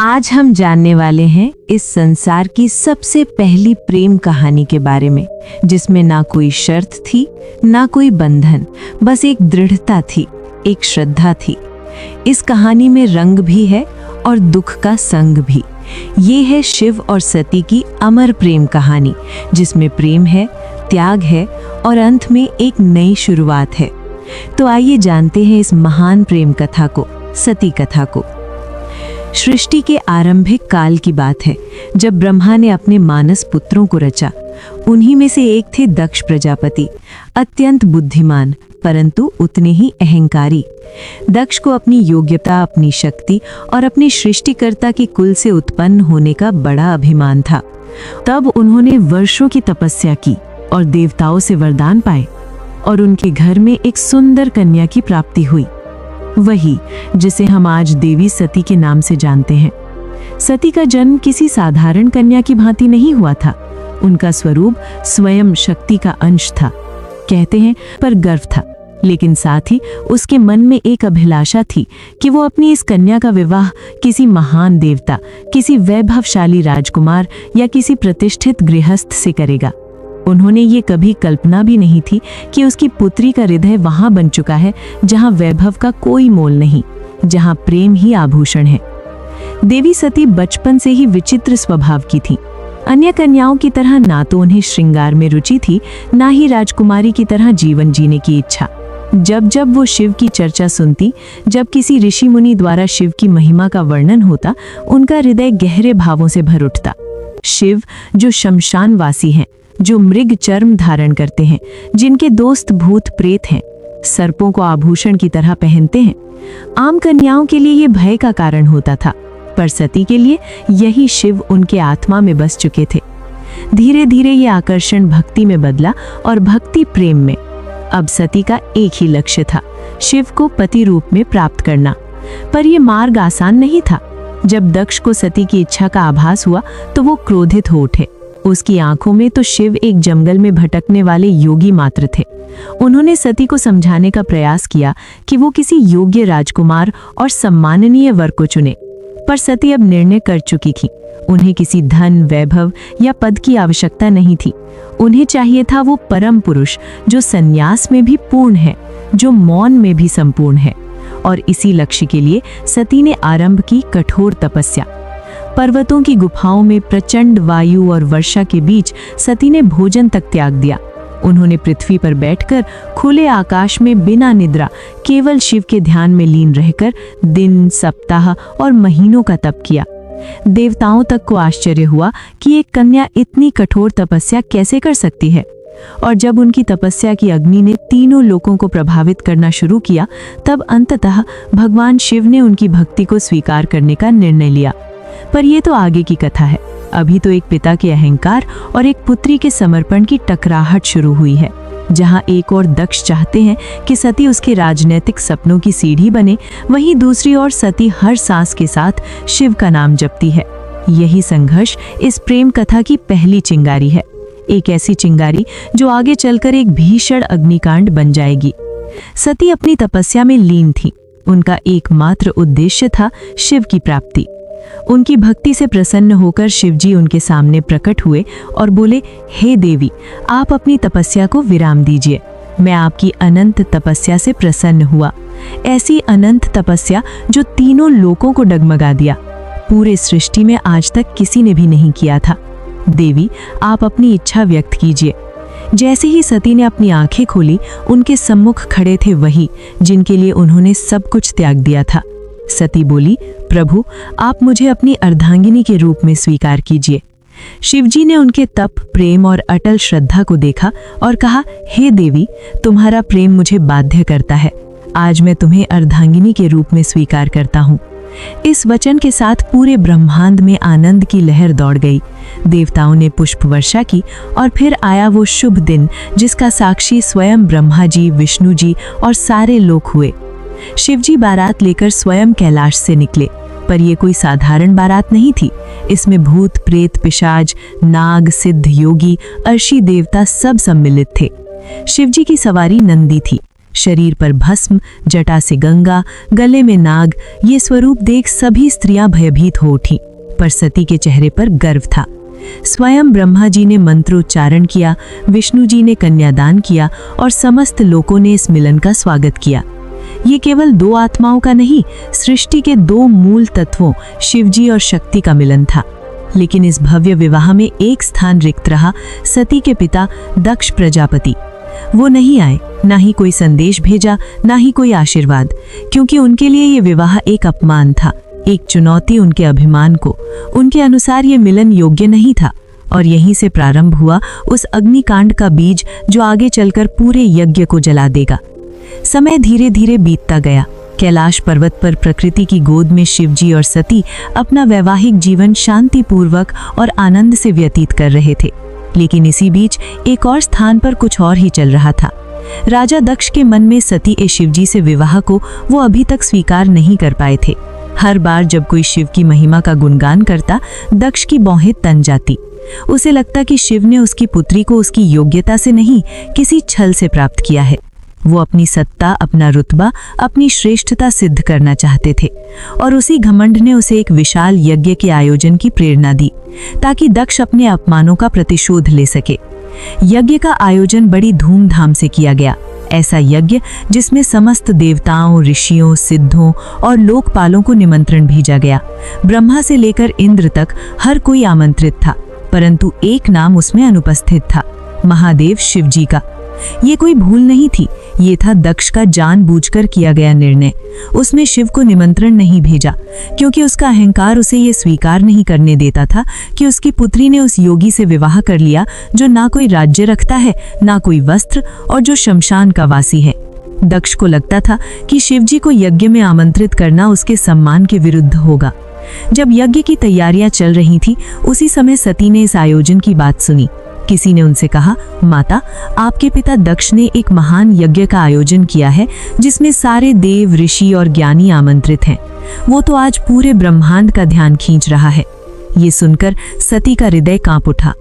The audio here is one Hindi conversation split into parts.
आज हम जानने वाले हैं इस संसार की सबसे पहली प्रेम कहानी के बारे में, जिसमें ना कोई शर्त थी, ना कोई बंधन, बस एक दृढ़ता थी, एक श्रद्धा थी। इस कहानी में रंग भी है और दुख का संग भी। ये है शिव और सती की अमर प्रेम कहानी, जिसमें प्रेम है, त्याग है और अंत में एक नई शुरुआत है। तो आइए जानते हैं इस महान प्रेम कथा को, सती कथा को। सृष्टि के आरंभिक काल की बात है, जब ब्रह्मा ने अपने मानस पुत्रों को रचा। उन्हीं में से एक थे दक्ष प्रजापति, अत्यंत बुद्धिमान परंतु उतने ही अहंकारी। दक्ष को अपनी योग्यता, अपनी शक्ति और अपनी सृष्टिकर्ता के कुल से उत्पन्न होने का बड़ा अभिमान था। तब उन्होंने वर्षों की तपस्या की और देवताओं से वरदान पाए और उनके घर में एक सुंदर कन्या की प्राप्ति हुई, वही जिसे हम आज देवी सती के नाम से जानते हैं। सती का जन्म किसी साधारण कन्या की भांति नहीं हुआ था। उनका स्वरूप स्वयं शक्ति का अंश था, कहते हैं, पर गर्व था। लेकिन साथ ही उसके मन में एक अभिलाषा थी कि वो अपनी इस कन्या का विवाह किसी महान देवता, किसी वैभवशाली राजकुमार या किसी प्रतिष्ठित गृहस्थ से करेगा। उन्होंने ये कभी कल्पना भी नहीं थी कि उसकी पुत्री का हृदय वहां बन चुका है जहां वैभव का कोई मोल नहीं, जहां प्रेम ही आभूषण है। देवी सती बचपन से ही विचित्र स्वभाव की थी। अन्य कन्याओं की तरह ना तो उन्हें श्रृंगार में रुचि थी, ना ही राजकुमारी की तरह जीवन जीने की इच्छा। जब जब वो शिव की चर्चा सुनती, जब किसी ऋषि मुनि द्वारा शिव की महिमा का वर्णन होता, उनका हृदय गहरे भावों से भर उठता। शिव जो शमशानवासी हैं, जो मृग चर्म धारण करते हैं, जिनके दोस्त भूत प्रेत हैं, सर्पों को आभूषण की तरह पहनते हैं, आम कन्याओं के लिए ये भय का कारण होता था, पर सती के लिए यही शिव उनके आत्मा में बस चुके थे। धीरे धीरे ये आकर्षण भक्ति में बदला और भक्ति प्रेम में। अब सती का एक ही लक्ष्य था, शिव को पति रूप में प्राप्त करना। पर यह मार्ग आसान नहीं था। जब दक्ष को सती की इच्छा का आभास हुआ तो वो क्रोधित हो उठे। उसकी आंखों में तो शिव एक जंगल में भटकने वाले योगी मात्र थे। उन्होंने सती को समझाने का प्रयास किया कि वो किसी योग्य राजकुमार और सम्माननीय वर को चुने, पर सती अब निर्णय कर चुकी थी। उन्हें किसी धन, वैभव या पद की आवश्यकता नहीं थी। उन्हें चाहिए था वो परम पुरुष जो संन्यास में भी पूर्ण है, जो मौन में भी संपूर्ण है। और इसी लक्ष्य के लिए सती ने आरंभ की कठोर तपस्या। पर्वतों की गुफाओं में प्रचंड वायु और वर्षा के बीच सती ने भोजन तक त्याग दिया। उन्होंने पृथ्वी पर बैठकर खुले आकाश में बिना निद्रा केवल शिव के ध्यान में लीन रहकर दिन, सप्ताह और महीनों का तप किया। देवताओं तक को आश्चर्य हुआ कि एक कन्या इतनी कठोर तपस्या कैसे कर सकती है। और जब उनकी तपस्या की अग्नि ने तीनों लोकों को प्रभावित करना शुरू किया, तब अंततः भगवान शिव ने उनकी भक्ति को स्वीकार करने का निर्णय लिया। पर यह तो आगे की कथा है। अभी तो एक पिता के अहंकार और एक पुत्री के समर्पण की टकराहट शुरू हुई है। जहां एक और दक्ष चाहते हैं कि सती उसके राजनीतिक सपनों की सीढ़ी बने, वहीं दूसरी ओर सती हर सांस के साथ शिव का नाम जपती है। यही संघर्ष इस प्रेम कथा की पहली चिंगारी है, एक ऐसी चिंगारी जो आगे चलकर एक भीषण अग्निकांड बन जाएगी। सती अपनी तपस्या में लीन थी। उनका एकमात्र उद्देश्य था शिव की प्राप्ति। उनकी भक्ति से प्रसन्न होकर शिवजी उनके सामने प्रकट हुए और बोले, हे देवी, आप अपनी तपस्या को विराम दीजिए। मैं आपकी अनंत तपस्या से प्रसन्न हुआ। ऐसी अनंत तपस्या जो तीनों लोकों को डगमगा दिया। पूरे सृष्टि में आज तक किसी ने भी नहीं किया था। देवी, आप अपनी इच्छा व्यक्त कीजिए। जैसे ही सती ने अपनी आंखें खोली, उनके सम्मुख खड़े थे वही जिनके लिए उन्होंने सब कुछ त्याग दिया था। सती बोली, प्रभु, आप मुझे अपनी अर्धांगिनी के रूप में स्वीकार कीजिए। शिवजी ने उनके तप, प्रेम और अटल श्रद्धा को देखा और कहा, हे देवी, तुम्हारा प्रेम मुझे बाध्य करता है। आज मैं तुम्हें अर्धांगिनी के रूप में स्वीकार करता हूँ। इस वचन के साथ पूरे ब्रह्मांड में आनंद की लहर दौड़ गई। देवताओं ने पुष्प वर्षा की और फिर आया वो शुभ दिन जिसका साक्षी स्वयं ब्रह्मा जी, विष्णु जी और सारे लोक हुए। शिवजी बारात लेकर स्वयं कैलाश से निकले, पर यह कोई साधारण बारात नहीं थी। इसमें भूत, प्रेत, पिशाच, नाग, सिद्ध, योगी, अर्शी देवता सब सम्मिलित थे। शिवजी की सवारी नंदी थी, शरीर पर भस्म, जटा से गंगा, गले में नाग, ये स्वरूप देख सभी स्त्रियां भयभीत हो उठी, पर सती के चेहरे पर गर्व था। स्वयं ब्रह्मा जी ने मंत्रोच्चारण किया, विष्णु जी ने कन्यादान किया और समस्त लोगों ने इस मिलन का स्वागत किया। ये केवल दो आत्माओं का नहीं, सृष्टि के दो मूल तत्वों शिवजी और शक्ति का मिलन था। लेकिन इस भव्य विवाह में एक स्थान रिक्त रहा, सती के पिता दक्ष प्रजापति। वो नहीं आए, ना ही कोई संदेश भेजा, ना ही कोई आशीर्वाद, क्योंकि उनके लिए ये विवाह एक अपमान था, एक चुनौती उनके अभिमान को। उनके अनुसार ये मिलन योग्य नहीं था और यहीं से प्रारंभ हुआ उस अग्निकांड का बीज जो आगे चलकर पूरे यज्ञ को जला देगा। समय धीरे धीरे बीतता गया। कैलाश पर्वत पर प्रकृति की गोद में शिवजी और सती अपना वैवाहिक जीवन शांतिपूर्वक और आनंद से व्यतीत कर रहे थे। लेकिन इसी बीच एक और स्थान पर कुछ और ही चल रहा था। राजा दक्ष के मन में सती ए शिवजी से विवाह को वो अभी तक स्वीकार नहीं कर पाए थे। हर बार जब कोई शिव की महिमा का गुणगान करता, दक्ष की भौहें तन जाती। उसे लगता कि शिव ने उसकी पुत्री को उसकी योग्यता से नहीं, किसी छल से प्राप्त किया है। वो अपनी सत्ता, अपना रुतबा, अपनी श्रेष्ठता सिद्ध करना चाहते थे और उसी घमंड ने उसे एक विशाल यज्ञ के आयोजन की प्रेरणा दी, ताकि दक्ष अपने अपमानों का प्रतिशोध ले सके। यज्ञ का आयोजन बड़ी धूमधाम से किया गया। ऐसा यज्ञ जिसमें समस्त देवताओं, ऋषियों, सिद्धों और लोकपालों को निमंत्रण भेजा गया। ब्रह्मा से लेकर इंद्र तक हर कोई आमंत्रित था, परंतु एक नाम उसमें अनुपस्थित था, महादेव शिवजी का। ये कोई भूल नहीं थी, ये था दक्ष का जानबूझकर किया गया निर्णय। उसमें शिव को निमंत्रण नहीं भेजा, क्योंकि उसका अहंकार उसे ये स्वीकार नहीं करने देता था कि उसकी पुत्री ने उस योगी से विवाह कर लिया जो ना कोई राज्य रखता है, ना कोई वस्त्र और जो शमशान का वासी है। दक्ष को लगता था कि शिवजी को यज्ञ में आमंत्रित करना उसके सम्मान के विरुद्ध होगा। जब यज्ञ की तैयारियां चल रही थी, उसी समय सती ने इस आयोजन की बात सुनी। किसी ने उनसे कहा, माता, आपके पिता दक्ष ने एक महान यज्ञ का आयोजन किया है जिसमें सारे देव, ऋषि और ज्ञानी आमंत्रित हैं। वो तो आज पूरे ब्रह्मांड का ध्यान खींच रहा है। ये सुनकर सती का हृदय कांप उठा।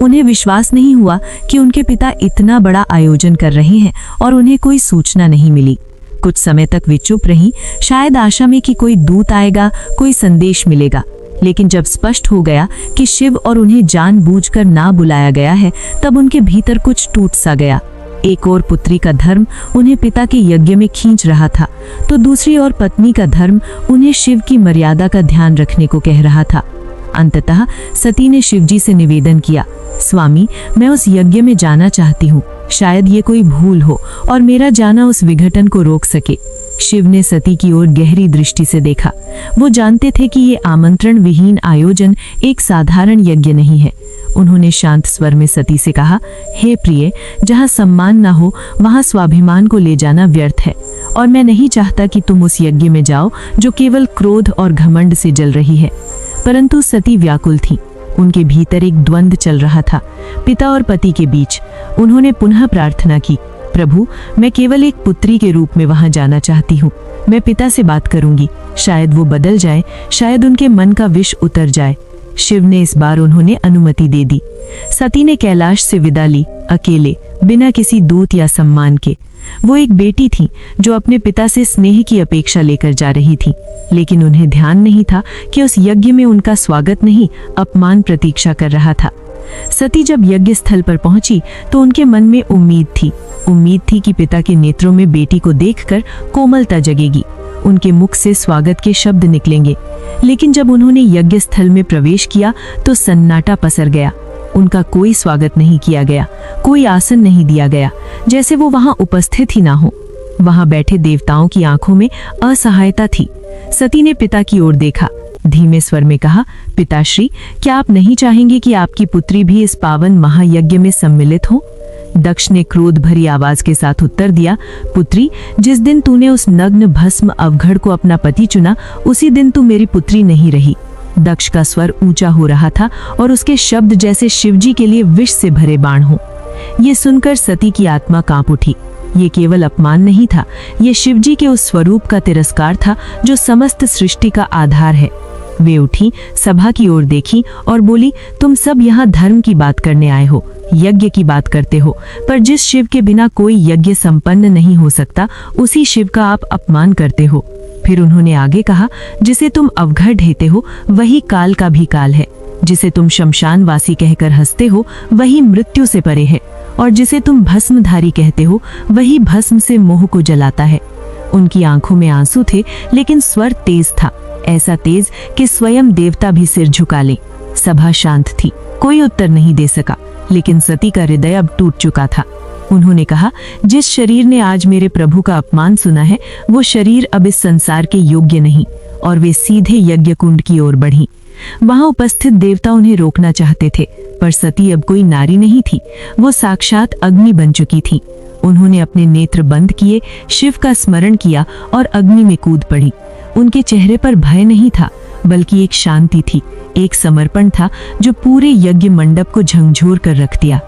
उन्हें विश्वास नहीं हुआ कि उनके पिता इतना बड़ा आयोजन कर रहे हैं और उन्हें कोई सूचना नहीं मिली। कुछ समय तक वे चुप रहीं, शायद आशा में कि कोई दूत आएगा, कोई संदेश मिलेगा। लेकिन जब स्पष्ट हो गया कि शिव और उन्हें जानबूझकर ना बुलाया गया है, तब उनके भीतर कुछ टूट सा गया। एक ओर पुत्री का धर्म उन्हें पिता के यज्ञ में खींच रहा था, तो दूसरी ओर पत्नी का धर्म उन्हें शिव की मर्यादा का ध्यान रखने को कह रहा था। अंततः सती ने शिवजी से निवेदन किया, स्वामी, मैं उस यज्ञ में जाना चाहती हूँ। शायद ये कोई भूल हो और मेरा जाना उस विघटन को रोक सके। शिव ने सती की ओर गहरी दृष्टि से देखा। वो जानते थे कि ये आमंत्रण विहीन आयोजन एक साधारण यज्ञ नहीं है। उन्होंने शांत स्वर में सती से कहा, हे प्रिय, जहाँ सम्मान न हो वहाँ स्वाभिमान को ले जाना व्यर्थ है और मैं नहीं चाहता कि तुम उस यज्ञ में जाओ जो केवल क्रोध और घमंड से जल रही है। परंतु सती व्याकुल थी। उनके भीतर एक द्वंद्व चल रहा था, पिता और पति के बीच। उन्होंने पुनः प्रार्थना की, प्रभु, मैं केवल एक पुत्री के रूप में वहां जाना चाहती हूँ। मैं पिता से बात करूंगी, शायद वो बदल जाए, शायद उनके मन का विष उतर जाए। शिव ने इस बार उन्होंने अनुमति दे दी। सती ने कैलाश से विदा ली, अकेले, बिना किसी दूत या सम्मान के। वो एक बेटी थी जो अपने पिता से स्नेह की अपेक्षा लेकर जा रही थी, लेकिन उन्हें ध्यान नहीं था कि उस यज्ञ में उनका स्वागत नहीं, अपमान प्रतीक्षा कर रहा था। सती जब यज्ञ स्थल पर पहुंची तो उनके मन में उम्मीद थी कि पिता के नेत्रों में बेटी को देखकर कोमलता जगेगी, उनके मुख से स्वागत के शब्द निकलेंगे। लेकिन जब उन्होंने यज्ञ स्थल में प्रवेश किया तो सन्नाटा पसर गया। उनका कोई स्वागत नहीं किया गया, कोई आसन नहीं दिया गया, जैसे वो वहां उपस्थित ही ना हो। वहां बैठे देवताओं की आंखों में असहायता थी। सती ने पिता की ओर देखा, धीमे स्वर में कहा, पिताश्री, क्या आप नहीं चाहेंगे कि आपकी पुत्री भी इस पावन महायज्ञ में सम्मिलित हो? दक्ष ने क्रोध भरी आवाज के साथ उत्तर दिया, पुत्री, जिस दिन तूने उस नग्न भस्म अवघड़ को अपना पति चुना, उसी दिन तू मेरी पुत्री नहीं रही। दक्ष का स्वर ऊंचा हो रहा था और उसके शब्द जैसे शिवजी के लिए विष से भरे बाण हो। ये सुनकर सती की आत्मा कांप उठी। ये केवल अपमान नहीं था, ये शिवजी के उस स्वरूप का तिरस्कार था जो समस्त सृष्टि का आधार है। वे उठी, सभा की ओर देखी और बोली, तुम सब यहाँ धर्म की बात करने आए हो, यज्ञ की बात करते हो, पर जिस शिव के बिना कोई यज्ञ संपन्न नहीं हो सकता, उसी शिव का आप अपमान करते हो। फिर उन्होंने आगे कहा, जिसे तुम अवघड़ ढेते हो वही काल का भी काल है, जिसे तुम शमशानवासी कहकर हंसते हो वही मृत्यु से परे है, और जिसे तुम भस्मधारी कहते हो वही भस्म से मोह को जलाता है। उनकी आंखों में आंसू थे, लेकिन स्वर तेज था, ऐसा तेज कि स्वयं देवता भी सिर झुका ले। सभा शांत थी, कोई उत्तर नहीं दे सका, लेकिन सती का हृदय अब टूट चुका था। उन्होंने कहा, जिस शरीर ने आज मेरे प्रभु का अपमान सुना है, वो शरीर अब इस संसार के योग्य नहीं, और वे सीधे यज्ञ कुंड की ओर बढ़ी। वहां उपस्थित देवता उन्हें रोकना चाहते थे, पर सती अब कोई नारी नहीं थी, वो साक्षात अग्नि बन चुकी थी। उन्होंने अपने नेत्र बंद किए, शिव का स्मरण किया और अग्नि में कूद पड़ी। उनके चेहरे पर भय नहीं था, बल्कि एक शांति थी, एक समर्पण था जो पूरे यज्ञ मंडप को झंझोर कर रख दिया।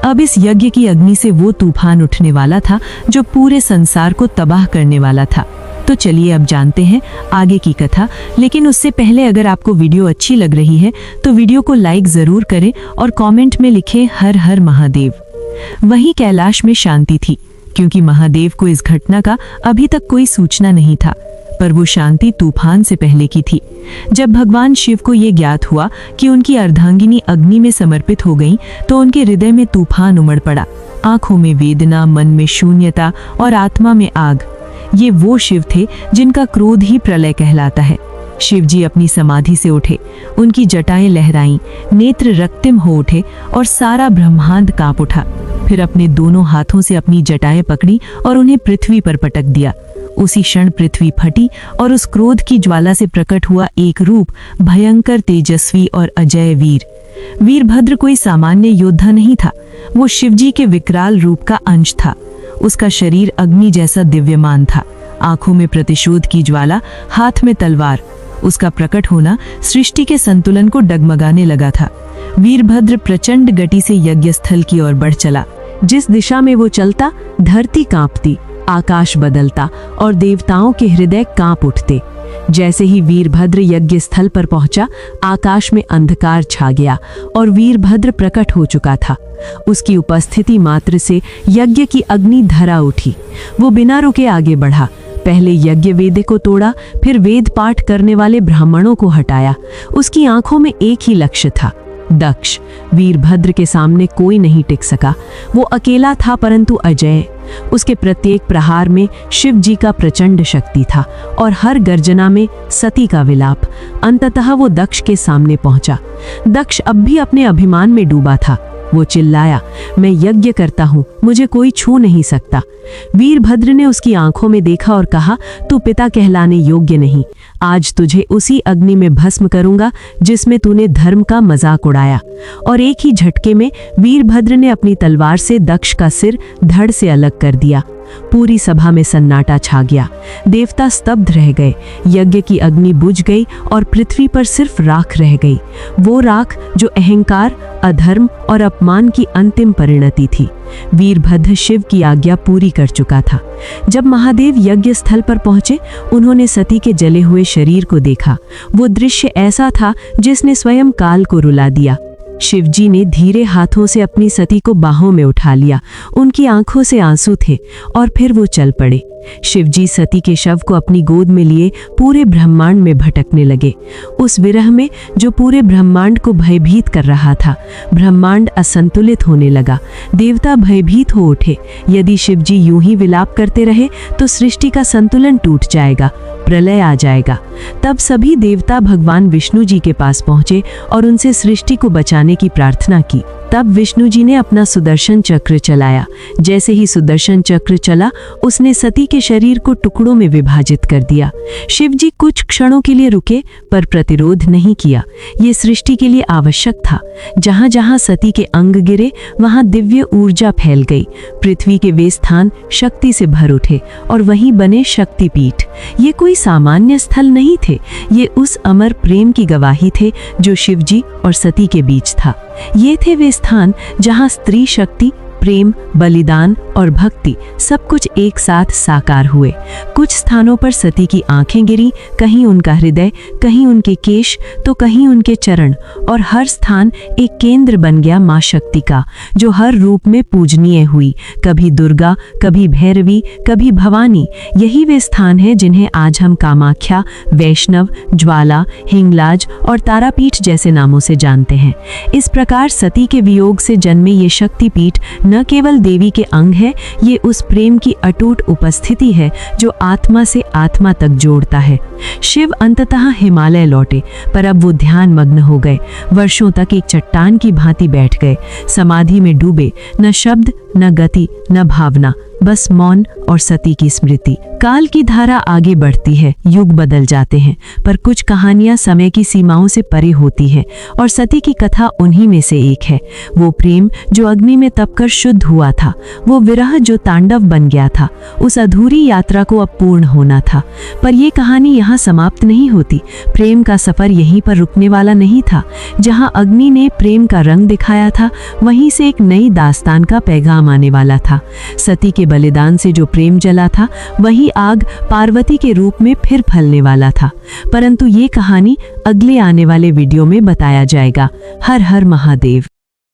अब इस यज्ञ की अग्नि से वो तूफान उठने वाला था जो पूरे संसार को तबाह करने वाला था। तो चलिए अब जानते हैं आगे की कथा, लेकिन उससे पहले अगर आपको वीडियो अच्छी लग रही है तो वीडियो को लाइक जरूर करें और कमेंट में लिखें हर हर महादेव। वहीं कैलाश में शांति थी, क्योंकि महादेव को इस घटना का अभी तक कोई सूचना नहीं था, पर वो शांति तूफान से पहले की थी। जब भगवान शिव को ये ज्ञात हुआ कि उनकी अर्धांगिनी अग्नि में समर्पित हो गई, तो उनके हृदय में तूफान उमड़ पड़ा। आंखों में वेदना, मन में शून्यता और आत्मा में आग। ये वो शिव थे जिनका क्रोध ही प्रलय कहलाता है। शिव जी अपनी समाधि से उठे, उनकी जटाएं लहराईं, नेत्र रक्तिम हो उठे और सारा ब्रह्मांड कांप उठा। फिर अपने दोनों हाथों से अपनी जटाएं पकड़ी और उन्हें पृथ्वी पर पटक दिया। उसी क्षण पृथ्वी फटी और उस क्रोध की ज्वाला से प्रकट हुआ एक रूप, भयंकर, तेजस्वी और अजय वीर। वीरभद्र कोई सामान्य योद्धा नहीं था, वो शिवजी के विकराल रूप का अंश था। उसका शरीर अग्नि जैसा दिव्यमान था, आंखों में प्रतिशोध की ज्वाला, हाथ में तलवार। उसका प्रकट होना सृष्टि के संतुलन को डगमगाने लगा था। वीरभद्र प्रचंड गति से यज्ञ स्थल की ओर बढ़ चला। जिस दिशा में वो चलता, धरती कांपती, आकाश बदलता और देवताओं के हृदय कांप उठते। जैसे ही वीरभद्र यज्ञ स्थल पर पहुंचा, आकाश में अंधकार छा गया और वीरभद्र प्रकट हो चुका था। उसकी उपस्थिति मात्र से यज्ञ की अग्नि धरा उठी। वो बिना रुके आगे बढ़ा, पहले यज्ञ वेद को तोड़ा, फिर वेद पाठ करने वाले ब्राह्मणों को हटाया। उसकी आंखों में एक ही लक्ष्य था, दक्ष। वीरभद्र के सामने कोई नहीं टिक सका। वो अकेला था परंतु अजय। उसके प्रत्येक प्रहार में शिव जी का प्रचंड शक्ति था और हर गर्जना में सती का विलाप। अंततः वो दक्ष के सामने पहुंचा। दक्ष अब भी अपने अभिमान में डूबा था। वो चिल्लाया, मैं यज्ञ करता हूँ, मुझे कोई छू नहीं सकता। वीरभद्र ने उसकी आंखों में देखा और कहा, तू पिता कहलाने योग्य नहीं। आज तुझे उसी अग्नि में भस्म करूंगा जिसमें तूने धर्म का मजाक उड़ाया। और एक ही झटके में वीरभद्र ने अपनी तलवार से दक्ष का सिर धड़ से अलग कर दिया। पूरी सभा में सन्नाटा छा गया। देवता स्तब्ध रह गए। यज्ञ की अग्नि बुझ गई और पृथ्वी पर सिर्फ राख रह गई, वो राख जो अहंकार, अधर्म और अपमान की अंतिम परिणति थी। वीरभद्र शिव की आज्ञा पूरी कर चुका था। जब महादेव यज्ञ स्थल पर पहुंचे, उन्होंने सती के जले हुए शरीर को देखा। वो दृश्य ऐसा था जिसने स्वयं काल को रुला दिया। शिवजी ने धीरे हाथों से अपनी सती को बाहों में उठा लिया। उनकी आंखों से आंसू थे और फिर वो चल पड़े। शिवजी सती के शव को अपनी गोद में लिए पूरे ब्रह्मांड में भटकने लगे। उस विरह में जो पूरे ब्रह्मांड को भयभीत कर रहा था, ब्रह्मांड असंतुलित होने लगा। देवता भयभीत हो उठे। यदि शिवजी यूं ही विलाप करते रहे तो सृष्टि का संतुलन टूट जाएगा, प्रलय आ जाएगा। तब सभी देवता भगवान विष्णु जी के पास पहुंचे और उनसे सृष्टि को बचाने की प्रार्थना की। तब विष्णु जी ने अपना सुदर्शन चक्र चलाया। जैसे ही सुदर्शन चक्र चला, उसने सती के शरीर को टुकड़ों में विभाजित कर दिया। शिव जी कुछ क्षणों के लिए रुके, पर प्रतिरोध नहीं किया। ये सृष्टि के लिए आवश्यक था। जहां जहां सती के अंग गिरे, वहां दिव्य ऊर्जा फैल गई। पृथ्वी के वे स्थान शक्ति से भर उठे और वहीं बने शक्तिपीठ। ये कोई सामान्य स्थल नहीं थे, ये उस अमर प्रेम की गवाही थे जो शिव जी और सती के बीच था। ये थे वे स्थान जहां स्त्री शक्ति, प्रेम, बलिदान और भक्ति सब कुछ एक साथ साकार हुए। कुछ स्थानों पर सती की आंखें गिरी, कहीं उनका हृदय, कहीं उनके केश, तो कहीं उनके चरण, और हर स्थान एक केंद्र बन गया मां शक्ति का, जो हर रूप में पूजनीय हुई, कभी दुर्गा, कभी भैरवी, कभी भवानी। यही वे स्थान हैं जिन्हें आज हम कामाख्या, वैष्णव, ज्वाला, हिंगलाज और तारापीठ जैसे नामों से जानते हैं। इस प्रकार सती के वियोग से जन्मे ये शक्तिपीठ न केवल देवी के अंग है, ये उस प्रेम की अटूट उपस्थिति है जो आत्मा से आत्मा तक जोड़ता है। शिव अंततः हिमालय लौटे, पर अब वो ध्यान मग्न हो गए। वर्षों तक एक चट्टान की भांति बैठ गए, समाधि में डूबे, न शब्द, न गति, न भावना, बस मौन और सती की स्मृति। काल की धारा आगे बढ़ती है, युग बदल जाते हैं, पर कुछ कहानियां समय की सीमाओं से परे होती हैं, और सती की कथा उन्हीं में से एक है। वो प्रेम जो अग्नि में तपकर शुद्ध हुआ था, वो विरह जो तांडव बन गया था, उस अधूरी यात्रा को अब पूर्ण होना था। पर यह कहानी यहाँ समाप्त नहीं होती। प्रेम का सफर यहीं पर रुकने वाला नहीं था। जहाँ अग्नि ने प्रेम का रंग दिखाया था, वहीं से एक नई दास्तान का पैगाम आने वाला था। सती के बलिदान से जो प्रेम जला था, वही आग पार्वती के रूप में फिर फैलने वाला था। परंतु ये कहानी अगले आने वाले वीडियो में बताया जाएगा। हर हर महादेव।